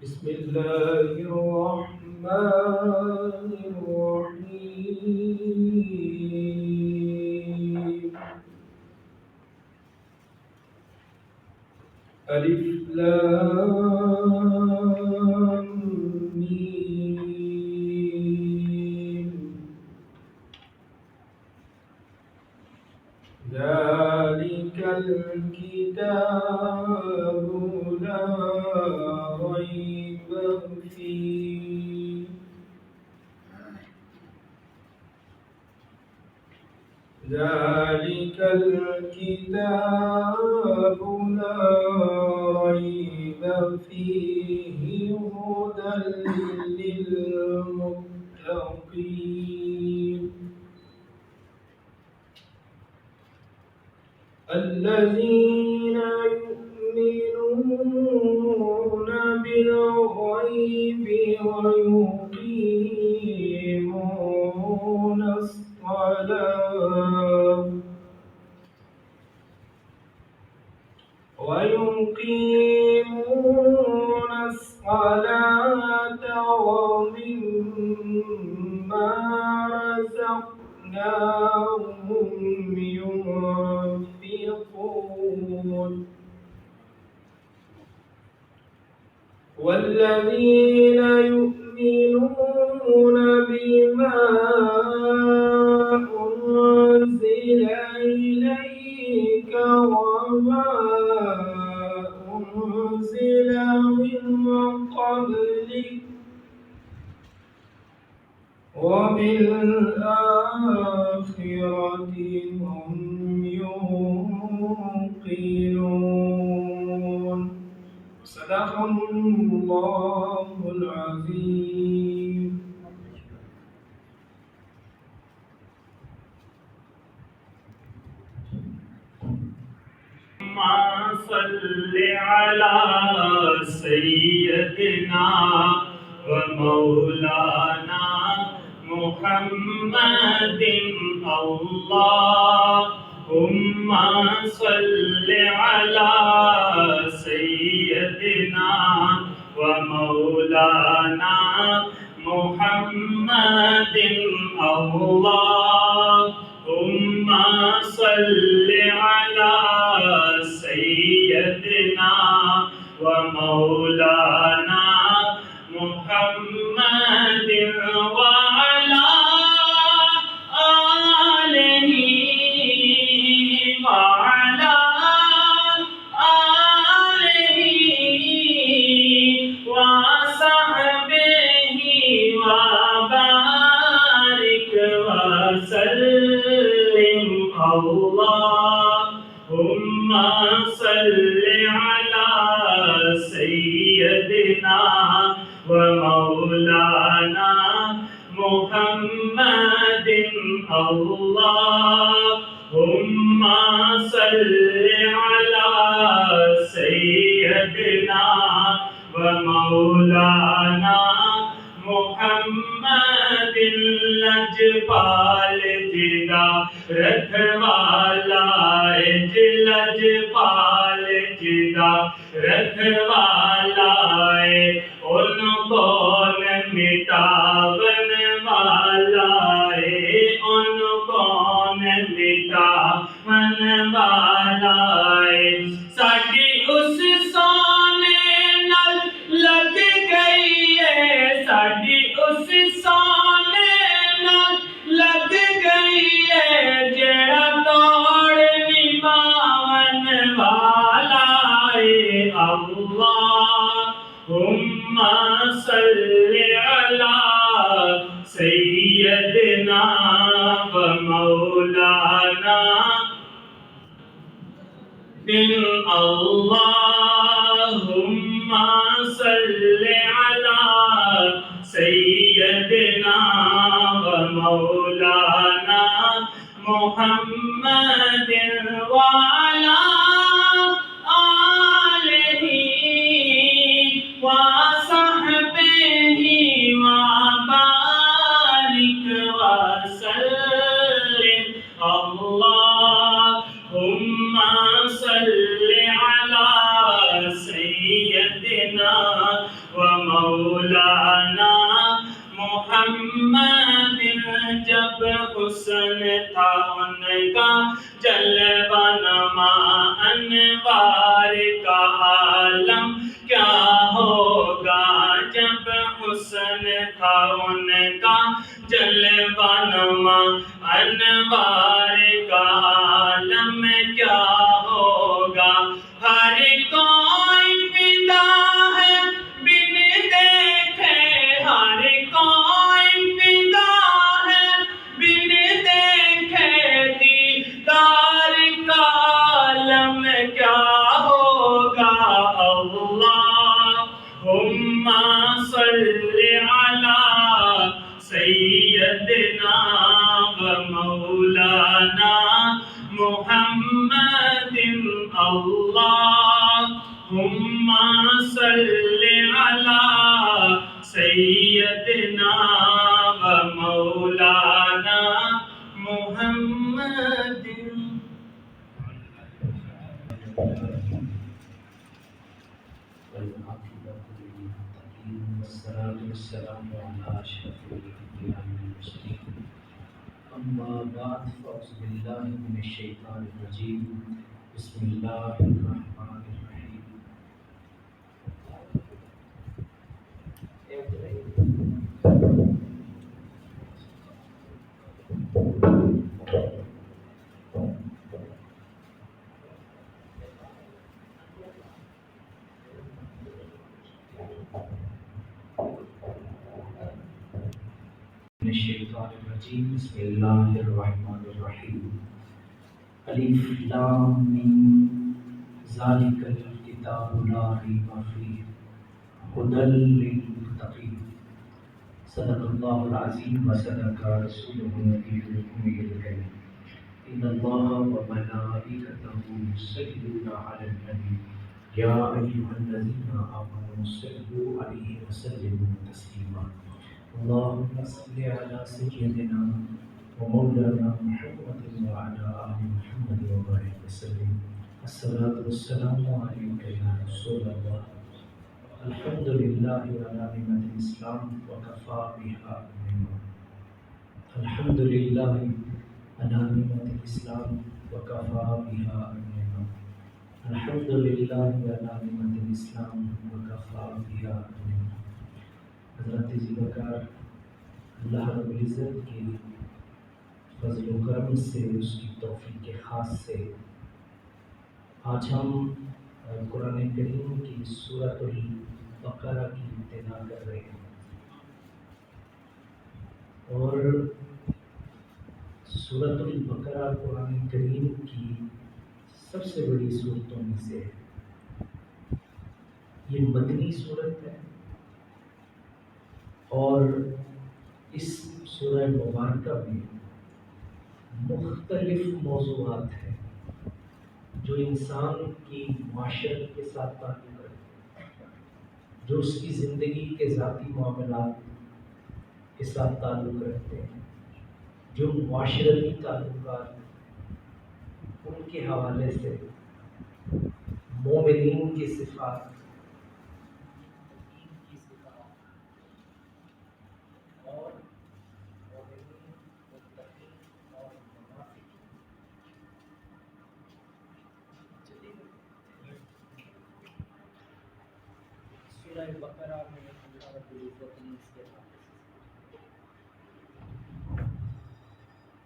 بسم الله الرحمن الرحيم. ألف لام ميم. ذلك الكتاب لا ريب فيه. ذلك الكتاب لا ريب فيه هدى للمتقين الذين يؤمنون بالغيب ويقيمون الصلاة ومما رزقناهم ينفقون والذين يؤمنون بما أنزل إليك وما أنزل من قبلك وبالآخرة هم يوقنون. صدق الله العظيم. صل على سيدنا ومولانا محمد اللهم صل على سيدنا ومولانا محمد اللهم صل على سيدنا ومولانا محمد وعلى آله وعلى آله وصحبه وبارك وسلم اللهم صل على سيدنا ومولانا محمد اللهم صل على سيدنا ومولانا محمد لجپال جدا رکھوالا لجپال جدا رکھوالا ان کو مٹاون والا ان کو مٹاون والا ساڈی اس سونے نال لگ گئی ہے ساڈی اس سونے نال لگ گئی ہے جڑا توڑ نبھاون والا اللہم صل علی سیدنا و مولانا اللہم صل علی سیدنا و مولانا محمد وعلی آلہ وصحبہ وبارک وسلم اللہم صل علی حسن تھا ان کا جلوہ نما انوار کا عالم کیا ہوگا جب حسن تھا ان کا جلوہ نما انوار کا عالم کیا ہوگا ہر کوئی فدا ہے بن دیکھے ہر کوئی فدا ہے بن دیکھے دیدار کا عالم کیا ہوگا اللہم صلی علی سیدنا و مولانا محمد اللہم صلی علی سیدنا و مولانا محمد والصلاة والسلام على أشرف الأنبياء والمرسلين أما بعد فأعوذ بالله من الشيطان الرجيم بسم الله الرحمن الرحيم من الشيطان الرجيم بسم الله الرحمن الرحيم ألف لام ميم ذلك الكتاب لا ريب فيه هدى للمتقين صدق الله العظيم وصدق رسوله النبي الأمي الكريم إن الله وملائكته يصلون على النبي يا أيها الذين آمنوا صلوا عليه وسلموا تسليما اللهم صل على سيدنا ومولانا محمد وعلى آل محمد وبارك وسلم الصلاة والسلام عليك يا رسول الله الحمد لله على نعمة الإسلام وكفى بها نعمة الحمد لله على نعمة الإسلام وكفى بها نعمة الحمد لله على نعمة الإسلام وكفى بها نعمة حضرت ذوالفقار اللہ رب العزت کی فضل و کرم سے اس کی توفیق خاص سے آج ہم قرآن کریم کی سورۃ البقرہ کی ابتدا کر رہے ہیں اور سورۃ البقرہ قرآن کریم کی سب سے بڑی صورتوں میں سے ہے۔ یہ مدنی صورت ہے اور اس سورہ مبارکہ میں مختلف موضوعات ہیں جو انسان کی معاشرت کے ساتھ تعلق رکھتے ہیں، جو اس کی زندگی کے ذاتی معاملات کے ساتھ تعلق رکھتے ہیں، جو معاشرتی تعلقات ان کے حوالے سے مومنین کی صفات اور مومنین متقین اور منافقین سورہ بقرہ میں اللہ رب العزت نے اس کے حوالے سے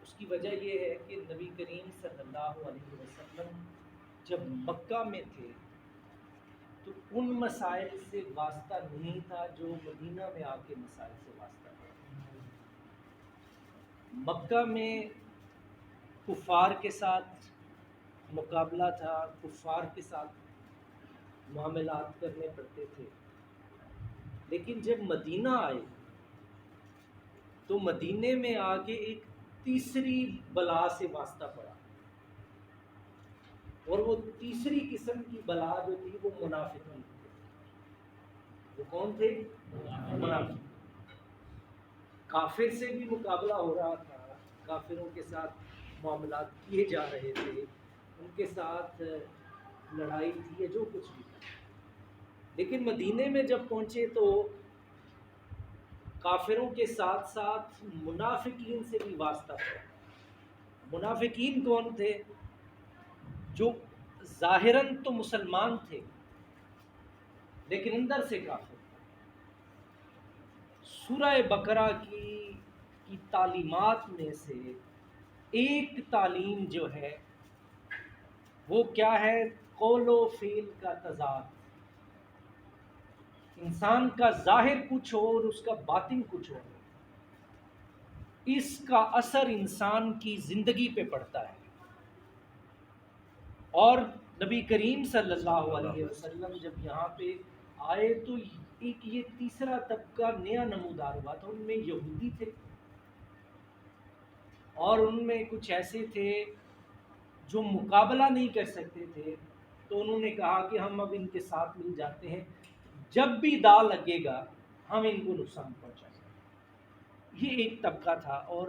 اس کی وجہ یہ ہے کہ نبی کریم صلی اللہ علیہ وسلم جب مکہ میں تھے تو ان مسائل سے واسطہ نہیں تھا جو مدینہ میں آ کے مسائل سے واسطہ تھا۔ مکہ میں کفار کے ساتھ مقابلہ تھا، کفار کے ساتھ معاملات کرنے پڑتے تھے، لیکن جب مدینہ آئے تو مدینے میں آگے ایک تیسری بلا سے واسطہ پڑا، اور وہ تیسری قسم کی بلا جو تھی وہ منافقین تھے۔ وہ کون تھے؟ منافق۔ کافر سے بھی مقابلہ ہو رہا تھا، کافروں کے ساتھ معاملات کیے جا رہے تھے، ان کے ساتھ لڑائی تھی یا جو کچھ بھی تھا، لیکن مدینے میں جب پہنچے تو کافروں کے ساتھ ساتھ منافقین سے بھی واسطہ پڑا۔ منافقین کون تھے؟ جو ظاہراً تو مسلمان تھے لیکن اندر سے کافر تھے۔ سورہ بقرہ کی تعلیمات میں سے ایک تعلیم جو ہے وہ کیا ہے؟ قول و فعل کا تضاد، انسان کا ظاہر کچھ اور اس کا باطن کچھ اور، اس کا اثر انسان کی زندگی پہ پڑتا ہے۔ اور نبی کریم صلی اللہ علیہ وسلم جب یہاں پہ آئے تو ایک یہ تیسرا طبقہ نیا نمودار ہوا تھا، ان میں یہودی تھے اور ان میں کچھ ایسے تھے جو مقابلہ نہیں کر سکتے تھے، تو انہوں نے کہا کہ ہم اب ان کے ساتھ مل جاتے ہیں، جب بھی دا لگے گا ہم ان کو نقصان پہنچائیں گے۔ یہ ایک طبقہ تھا، اور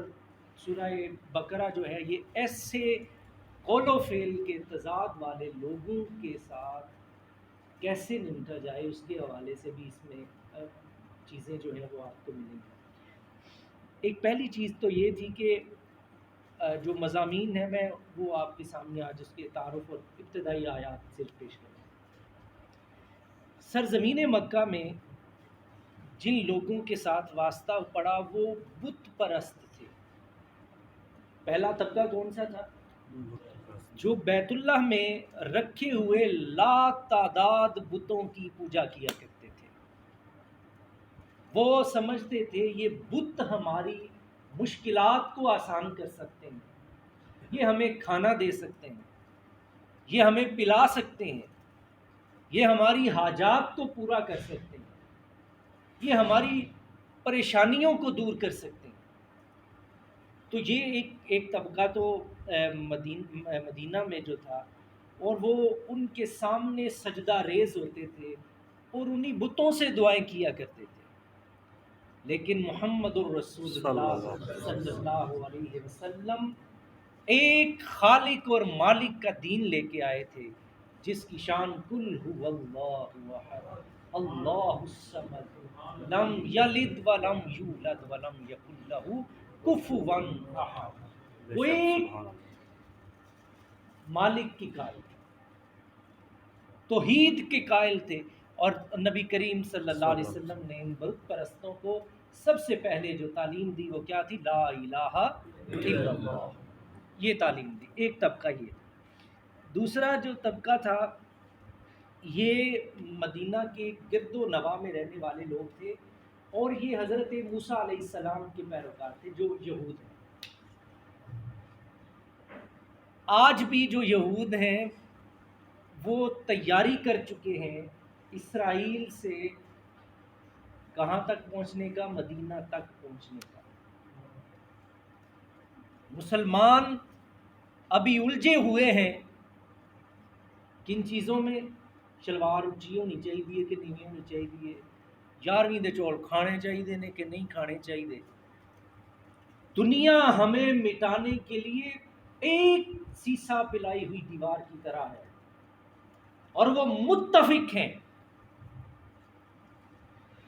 سورہ بقرہ جو ہے یہ ایسے قول و فعل کے تضاد والے لوگوں کے ساتھ کیسے نمٹا جائے اس کے حوالے سے بھی اس میں چیزیں جو ہیں وہ آپ کو ملیں گی۔ ایک پہلی چیز تو یہ تھی کہ جو مضامین ہیں میں وہ آپ کے سامنے آج اس کے تعارف اور ابتدائی آیات سے پیش کروں۔ سرزمین مکہ میں جن لوگوں کے ساتھ واسطہ پڑا وہ بت پرست تھے۔ پہلا طبقہ کون سا تھا؟ جو بیت اللہ میں رکھے ہوئے لا تعداد بتوں کی پوجا کیا کرتے تھے۔ وہ سمجھتے تھے یہ بت ہماری مشکلات کو آسان کر سکتے ہیں، یہ ہمیں کھانا دے سکتے ہیں، یہ ہمیں پلا سکتے ہیں، یہ ہماری حاجات کو پورا کر سکتے ہیں، یہ ہماری پریشانیوں کو دور کر سکتے ہیں۔ تو یہ ایک طبقہ تو مدینہ میں جو تھا، اور وہ ان کے سامنے سجدہ ریز ہوتے تھے اور انہی بتوں سے دعائیں کیا کرتے تھے۔ لیکن محمد الرسول اللہ صلی اللہ علیہ وسلم ایک خالق اور مالک کا دین لے کے آئے تھے جس کی شان قل هو اللہ احد اللہ الصمد لم یلد ولم یولد ولم یکن لہ کفوا احد۔ وہ ایک مالک کی قائل تھے، توحید کے قائل تھے، اور نبی کریم صلی اللہ علیہ وسلم نے ان بت پرستوں کو سب سے پہلے جو تعلیم دی وہ کیا تھی؟ لا الہ الا اللہ، یہ تعلیم دی۔ ایک طبقہ یہ تھا۔ دوسرا جو طبقہ تھا یہ مدینہ کے گرد و نواح میں رہنے والے لوگ تھے، اور یہ حضرت موسیٰ علیہ السلام کے پیروکار تھے جو یہود ہیں۔ آج بھی جو یہود ہیں وہ تیاری کر چکے ہیں اسرائیل سے کہاں تک پہنچنے کا؟ مدینہ تک پہنچنے کا۔ مسلمان ابھی الجھے ہوئے ہیں کن چیزوں میں؟ شلوار اونچی ہونی چاہیے کہ نہیں ہونی چاہیے، 11ویں دے چول کھانے چاہیے نے کہ نہیں کھانے چاہیے۔ دنیا ہمیں مٹانے کے لیے ایک سیسا پلائی ہوئی دیوار کی طرح ہے، اور وہ متفق ہیں،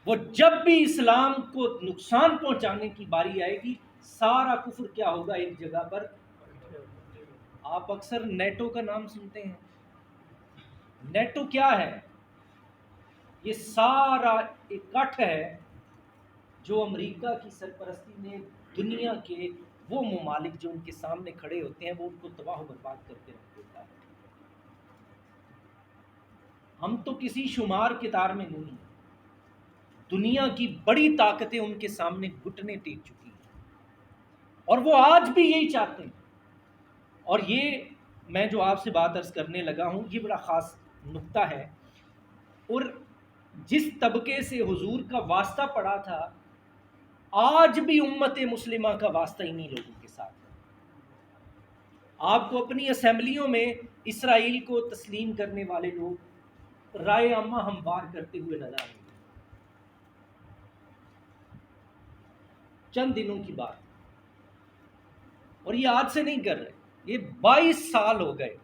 وہ جب بھی اسلام کو نقصان پہنچانے کی باری آئے گی سارا کفر کیا ہوگا؟ ایک جگہ پر۔ آپ اکثر نیٹو کا نام سنتے ہیں، نیٹو کیا ہے؟ یہ سارا اکٹھ ہے جو امریکہ کی سرپرستی میں دنیا کے وہ ممالک جو ان کے سامنے کھڑے ہوتے ہیں وہ ان کو تباہ و برباد کر کے رکھ دیتا ہے۔ ہم تو کسی شمار کتار میں نہیں ہیں، دنیا کی بڑی طاقتیں ان کے سامنے گھٹنے ٹیک چکی ہیں، اور وہ آج بھی یہی چاہتے ہیں۔ اور یہ میں جو آپ سے بات عرض کرنے لگا ہوں یہ بڑا خاص نقطہ ہے، اور جس طبقے سے حضور کا واسطہ پڑا تھا آج بھی امت مسلمہ کا واسطہ انہی لوگوں کے ساتھ ہے۔ آپ کو اپنی اسمبلیوں میں اسرائیل کو تسلیم کرنے والے لوگ رائے عامہ ہموار کرتے ہوئے نظر آئیں گے۔ چند دنوں کی بات، اور یہ آج سے نہیں کر رہے، یہ 22 سال ہو گئے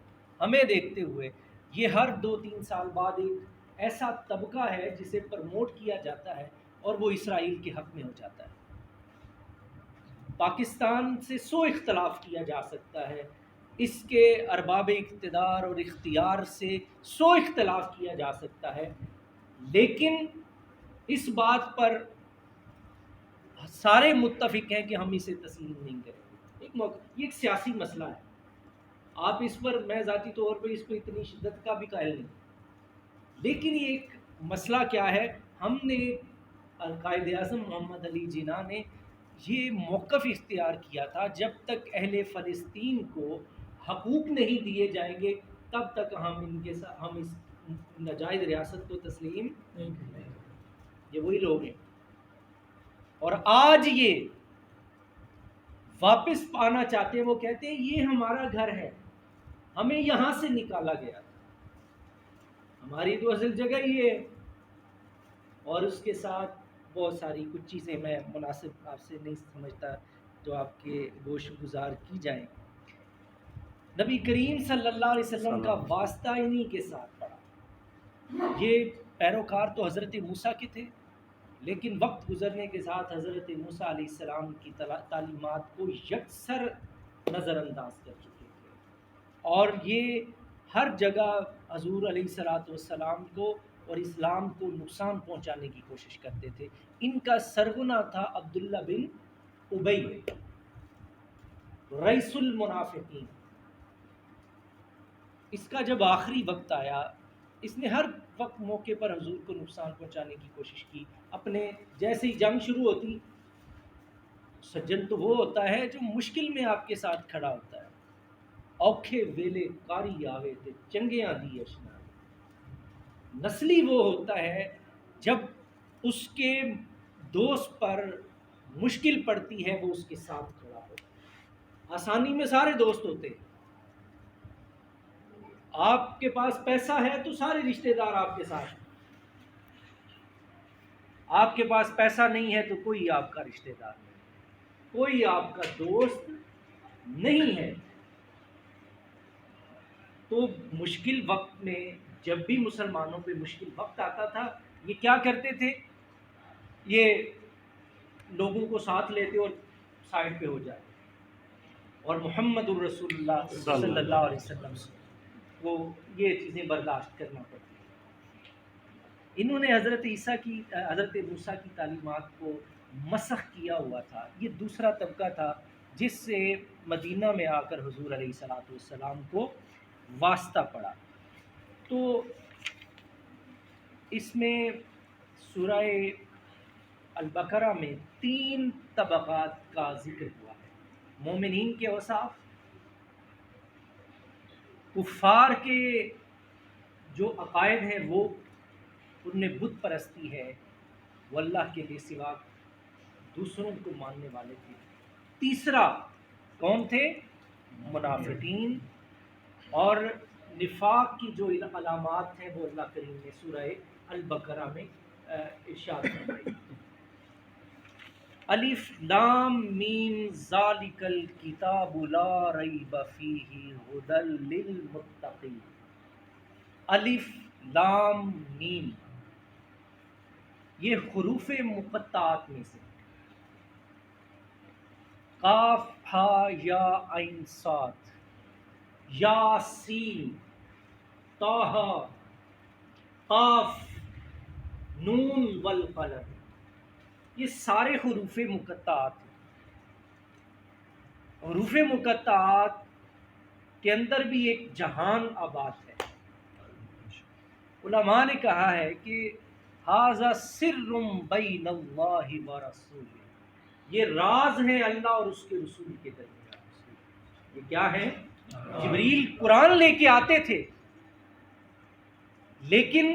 ہمیں دیکھتے ہوئے۔ یہ ہر 2-3 سال بعد ایک ایسا طبقہ ہے جسے پرموٹ کیا جاتا ہے اور وہ اسرائیل کے حق میں ہو جاتا ہے۔ پاکستان سے سو اختلاف کیا جا سکتا ہے، اس کے ارباب اقتدار اور اختیار سے سو اختلاف کیا جا سکتا ہے، لیکن اس بات پر سارے متفق ہیں کہ ہم اسے تسلیم نہیں کریں گے۔ یہ ایک سیاسی مسئلہ ہے، آپ اس پر، میں ذاتی طور پر اس پہ اتنی شدت کا بھی قائل نہیں، لیکن یہ ایک مسئلہ کیا ہے، ہم نے قائد اعظم محمد علی جناح نے یہ موقف اختیار کیا تھا جب تک اہل فلسطین کو حقوق نہیں دیے جائیں گے تب تک ہم اس ناجائز ریاست کو تسلیم نہیں کریں گے۔ یہ وہی لوگ ہیں، اور آج یہ واپس پانا چاہتے ہیں، وہ کہتے ہیں یہ ہمارا گھر ہے، ہمیں یہاں سے نکالا گیا تھا، ہماری تو اصل جگہ ہی ہے۔ اور اس کے ساتھ بہت ساری کچھ چیزیں میں مناسب آپ سے نہیں سمجھتا جو آپ کے گوش گزار کی جائیں۔ نبی کریم صلی اللہ علیہ وسلم کا واسطہ انہی کے ساتھ پڑا۔ یہ پیروکار تو حضرت موسیٰ کے تھے، لیکن وقت گزرنے کے ساتھ حضرت موسیٰ علیہ السلام کی تعلیمات کو یکسر نظر انداز کر چکے تھے، اور یہ ہر جگہ حضور علیہ السلام کو اور اسلام کو نقصان پہنچانے کی کوشش کرتے تھے۔ ان کا سرغنہ تھا عبداللہ بن ابی، رئیس المنافقین۔ اس کا جب آخری وقت آیا، اس نے ہر وقت موقع پر حضور کو نقصان پہنچانے کی کوشش کی۔ اپنے جیسے ہی جنگ شروع ہوتی، سجن تو وہ ہوتا ہے جو مشکل میں آپ کے ساتھ کھڑا ہوتا ہے، اوکھے ویلے کاری آوے تے چنگیاں دی اشنا۔ نسلی وہ ہوتا ہے جب اس کے دوست پر مشکل پڑتی ہے وہ اس کے ساتھ کھڑا ہو۔ آسانی میں سارے دوست ہوتے ہیں، آپ کے پاس پیسہ ہے تو سارے رشتہ دار آپ کے ساتھ، آپ کے پاس پیسہ نہیں ہے تو کوئی آپ کا رشتہ دار نہیں، کوئی آپ کا دوست نہیں ہے۔ تو مشکل وقت میں جب بھی مسلمانوں پہ مشکل وقت آتا تھا، یہ کیا کرتے تھے، یہ لوگوں کو ساتھ لیتے اور سائڈ پہ ہو جاتے، اور محمد الرسول اللہ صلی اللہ علیہ وسلم سے وہ یہ چیزیں برداشت کرنا پڑتی ہیں۔ انہوں نے حضرت موسیٰ کی تعلیمات کو مسخ کیا ہوا تھا۔ یہ دوسرا طبقہ تھا جس سے مدینہ میں آ کر حضور علیہ السلام کو واسطہ پڑا۔ تو اس میں سورہ البقرہ میں 3 طبقات کا ذکر ہوا ہے۔ مومنین کے اوصاف، کفار کے جو عقائد ہیں وہ ان میں بت پرستی ہے، وہ اللہ کے سوا دوسروں کو ماننے والے تھے۔ تیسرا کون تھے؟ منافقین، اور نفاق کی جو علامات ہیں وہ اللہ کریم نے سورہ البقرہ میں ارشاد فرمائی۔ الف لام میم ذالک الکتاب لا ریب فیہ ھدی للمتقین۔ الف لام میم یہ حروف مقطعات میں سے، قاف ہا یا عین صاد، یا سین طٰ قاف نون والقلم، یہ سارے حروف مقطعات ہیں۔ حروف مقطعات کے اندر بھی ایک جہان آباد ہے۔ علماء نے کہا ہے کہ ھذا سر بین اللہ ورسولہ، یہ راز ہیں اللہ اور اس کے رسول کے درمیان۔ یہ کیا ہے؟ جبریل قرآن لے کے آتے تھے، لیکن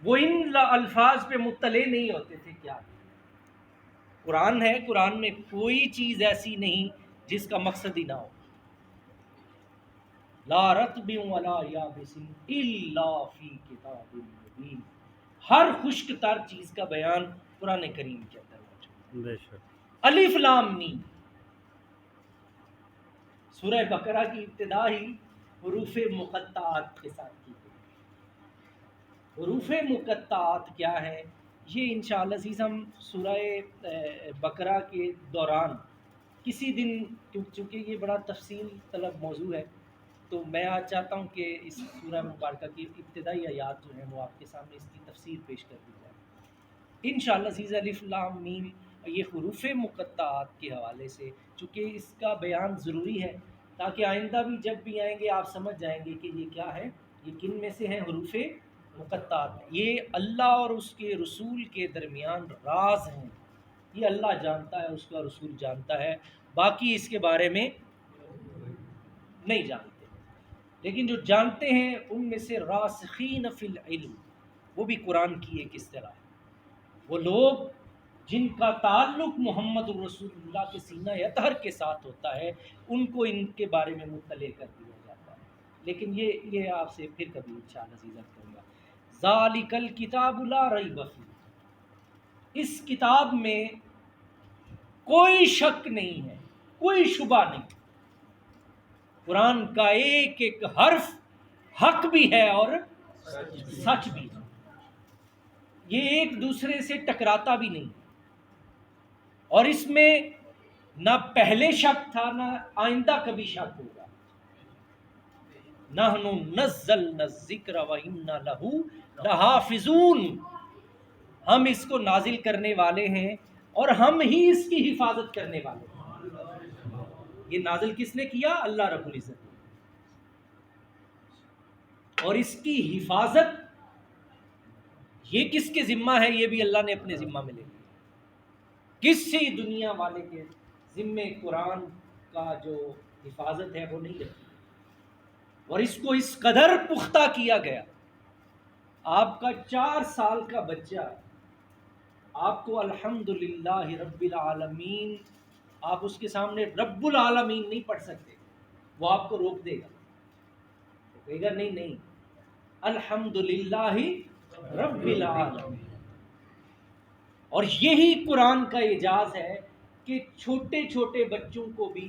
وہ ان الفاظ پہ مطلع نہیں ہوتے تھے۔ کیا قرآن ہے، قرآن میں کوئی چیز ایسی نہیں جس کا مقصد ہی نہ ہو۔ لا رطب ولا یابس الا فی کتاب مبین، ہر خشک تر چیز کا بیان قرآن کریم کے اندر موجود ہے۔ الف لام میم، سورہ بقرہ کی ابتدا ہی حروف مقطعات کے ساتھ کی گئی۔ حروف مقطعات کیا ہے، یہ انشاءاللہ عزیز ہم سورہ بقرہ کے دوران کسی دن، چونکہ یہ بڑا تفصیل طلب موضوع ہے، تو میں آج چاہتا ہوں کہ اس سورہ مبارکہ کی ابتدائی آیات جو ہیں وہ آپ کے سامنے اس کی تفسیر پیش کر دی جائے انشاءاللہ عزیز۔ الف لام میم یہ حروف مقطعات کے حوالے سے، چونکہ اس کا بیان ضروری ہے تاکہ آئندہ بھی جب بھی آئیں گے آپ سمجھ جائیں گے کہ یہ کیا ہے، یہ کن میں سے ہیں حروف مقطعات۔ یہ اللہ اور اس کے رسول کے درمیان راز ہیں، یہ اللہ جانتا ہے، اس کا رسول جانتا ہے، باقی اس کے بارے میں نہیں جانتے۔ لیکن جو جانتے ہیں ان میں سے راسخین فی العلم، وہ بھی قرآن کی ایک اصطلاح ہے، وہ لوگ جن کا تعلق محمد الرسول اللہ کے سینہ اطہر کے ساتھ ہوتا ہے، ان کو ان کے بارے میں مطلع کر دیا جاتا ہے۔ لیکن یہ آپ سے پھر کبھی انشاءاللہ عزیز کروں گا۔ ذالک الکتاب لا ریب فیہ، اس کتاب میں کوئی شک نہیں ہے، کوئی شبہ نہیں، قرآن کا ایک ایک حرف حق بھی ہے اور سچ بھی ہے، یہ ایک دوسرے سے ٹکراتا بھی نہیں، اور اس میں نہ پہلے شک تھا نہ آئندہ کبھی شک ہوگا۔ نحن نزلنا الذکر وإنا لہ لحافظون، ہم اس کو نازل کرنے والے ہیں اور ہم ہی اس کی حفاظت کرنے والے ہیں۔ یہ نازل کس نے کیا؟ اللہ رب العزت نے، اور اس کی حفاظت یہ کس کے ذمہ ہے؟ یہ بھی اللہ نے اپنے ذمہ میں لے لیا۔ کسی دنیا والے کے ذمے قرآن کا جو حفاظت ہے وہ نہیں رکھی، اور اس کو اس قدر پختہ کیا گیا۔ آپ کا 4 سال کا بچہ آپ کو الحمدللہ رب العالمین، آپ اس کے سامنے رب العالمین نہیں پڑھ سکتے، وہ آپ کو روک دے گا، وہ کہے گا نہیں الحمدللہ رب العالمین۔ اور یہی قرآن کا اعجاز ہے کہ چھوٹے چھوٹے بچوں کو بھی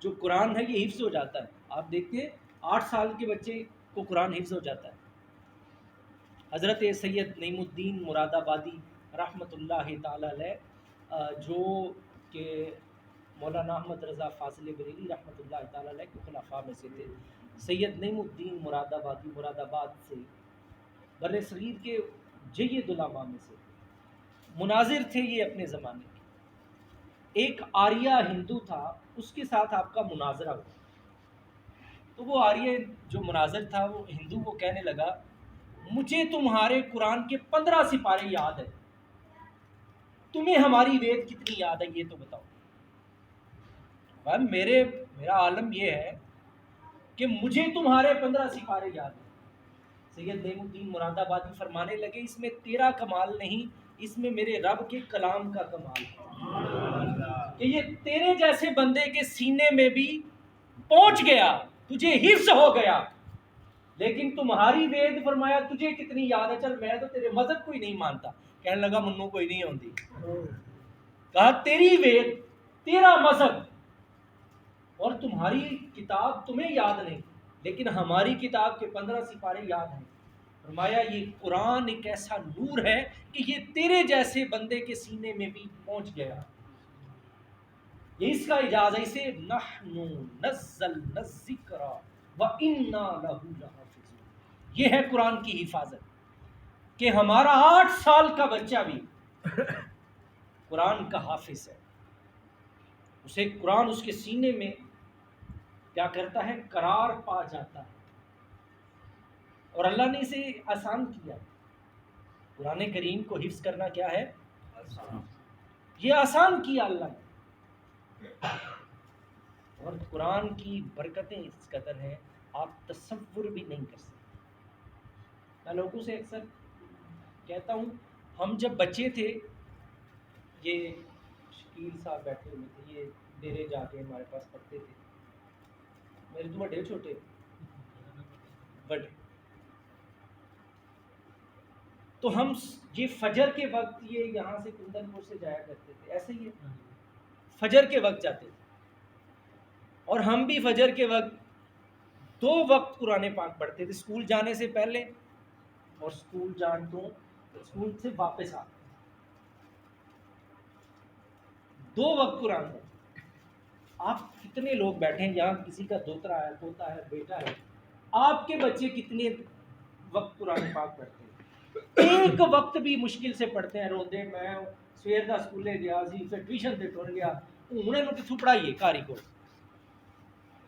جو قرآن ہے یہ حفظ ہو جاتا ہے۔ آپ دیکھتے ہیں 8 سال کے بچے کو قرآن حفظ ہو جاتا ہے۔ حضرت سید نعیم الدین مراد آبادی رحمۃ اللہ تعالی علیہ، جو کہ مولانا احمد رضا فاضل بریلی رحمۃ اللہ تعالی علیہ کے خلفاء میں سے تھے، سید نعیم الدین مراد آبادی مراد آباد سے بر صغیر کے جید علماء میں سے مناظر تھے یہ اپنے زمانے کے۔ ایک آریہ ہندو تھا، اس کے ساتھ آپ کا مناظرہ ہوا، تو وہ آریہ جو مناظر تھا وہ ہندو کو کہنے لگا مجھے تمہارے قرآن کے 15 سپارے یاد ہیں، تمہیں ہماری وید کتنی یاد ہے یہ تو بتاؤ۔ میرا عالم یہ ہے کہ مجھے تمہارے 15 سپارے یاد ہیں۔ سید نعیم الدین مراد آبادی فرمانے لگے اس میں تیرا کمال نہیں، اس میں میرے رب کے کلام کا کمال ہے کہ یہ تیرے جیسے بندے کے سینے میں بھی پہنچ گیا، تجھے حفظ ہو گیا، لیکن تمہاری وید فرمایا تجھے کتنی یاد ہے، چل میں تو تیرے مذہب کو ہی نہیں مانتا۔ کہنے لگا منو کوئی نہیں ہوتی، کہا تیری وید تیرا مذہب اور تمہاری کتاب تمہیں یاد نہیں، لیکن ہماری کتاب کے 15 سپارے یاد ہیں۔ فرمایا یہ قرآن ایک ایسا نور ہے کہ یہ تیرے جیسے بندے کے سینے میں بھی پہنچ گیا، یہ اس کا اعجاز ہے۔ اسے نحن نزلنا الذکر وإنا لہ لحافظون، یہ ہے قرآن کی حفاظت، کہ ہمارا 8 سال کا بچہ بھی قرآن کا حافظ ہے، اسے قرآن اس کے سینے میں کیا کرتا ہے؟ قرار پا جاتا ہے، اور اللہ نے اسے آسان کیا۔ قرآن کریم کو حفظ کرنا کیا ہے؟ یہ آسان کیا اللہ نے، اور قرآن کی برکتیں اس قدر ہیں آپ تصور بھی نہیں کر سکتے۔ میں لوگوں سے اکثر کہتا ہوں ہم جب بچے تھے، یہ شکیل صاحب بیٹھے ہوئے تھے، یہ ڈیرے جا کے ہمارے پاس پڑھتے تھے، میرے تو بڑے چھوٹے بڑے، تو ہم یہ فجر کے وقت یہ یہاں سے کندن پور سے جایا کرتے تھے، ایسے ہی فجر کے وقت جاتے تھے، اور ہم بھی فجر کے وقت 2 وقت قرآن پاک پڑھتے تھے، اسکول جانے سے پہلے اور اسکول سے واپس آ 2 وقت قرآن پڑھتے۔ آپ کتنے لوگ بیٹھے ہیں یہاں، کسی کا دوترا ہے، پوتا ہے، بیٹا ہے، آپ کے بچے کتنے وقت قرآن پاک پڑھتے ہیں؟ ایک وقت بھی مشکل سے پڑھتے ہیں، روندے میں سویر کا سکولے گیا سی، پھر ٹیوشن سے ٹر گیا، انہیں میں کتوں پڑھائیے کاری کو؟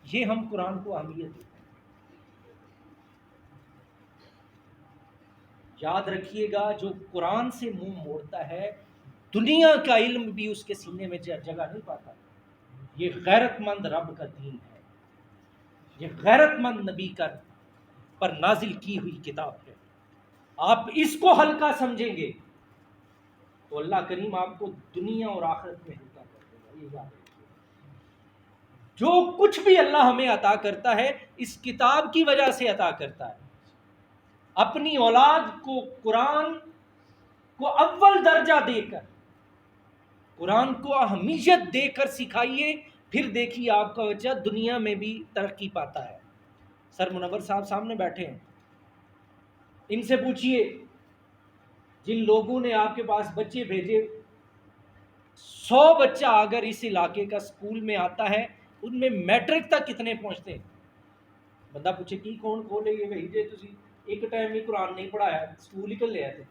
یہ ہم قرآن کو اہمیت دیتے ہیں۔ یاد رکھیے گا، جو قرآن سے منہ موڑتا ہے دنیا کا علم بھی اس کے سینے میں جگہ نہیں پاتا۔ یہ غیرت مند رب کا دین ہے، یہ غیرت مند نبی کا پر نازل کی ہوئی کتاب ہے۔ آپ اس کو ہلکا سمجھیں گے تو اللہ کریم آپ کو دنیا اور آخرت میں ہلکا کر دے گا۔ یہ یاد رکھیے، جو کچھ بھی اللہ ہمیں عطا کرتا ہے اس کتاب کی وجہ سے عطا کرتا ہے۔ اپنی اولاد کو قرآن کو اول درجہ دے کر، قرآن کو اہمیت دے کر سکھائیے، پھر دیکھیے آپ کا بچہ دنیا میں بھی ترقی پاتا ہے۔ سر منور صاحب سامنے بیٹھے ہیں، ان سے پوچھئے جن لوگوں نے آپ کے پاس بچے بھیجے، 100 بچہ اگر اس علاقے کا سکول میں آتا ہے ان میں میٹرک تک کتنے پہنچتے ہیں؟ بندہ پوچھے کی کون کھولے یہ بھائی جے تسی ایک ٹائم بھی قرآن نہیں پڑھایا، سکول ہی کلے آئے تھے،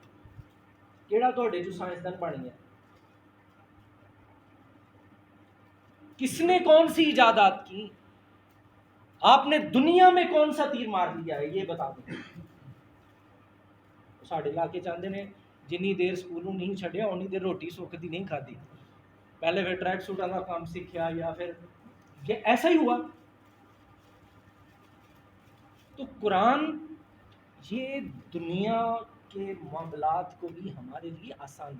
کیڑا تھوڑے جو سائنسدان بنی ہے؟ کس نے کون سی ایجادات کی؟ آپ نے دنیا میں کون سا تیر مار دیا ہے یہ بتا دیں۔ ساڑھے علاقے چاہتے نے جنی دیر سکولوں نہیں چھڑیا انی دیر روٹی سکھتی نہیں کھادی، پہلے پھر ٹریک سوٹا کا کام سیکھا، یا پھر یہ ایسا ہی ہوا۔ تو قرآن یہ دنیا کے معاملات کو بھی ہمارے لیے آسان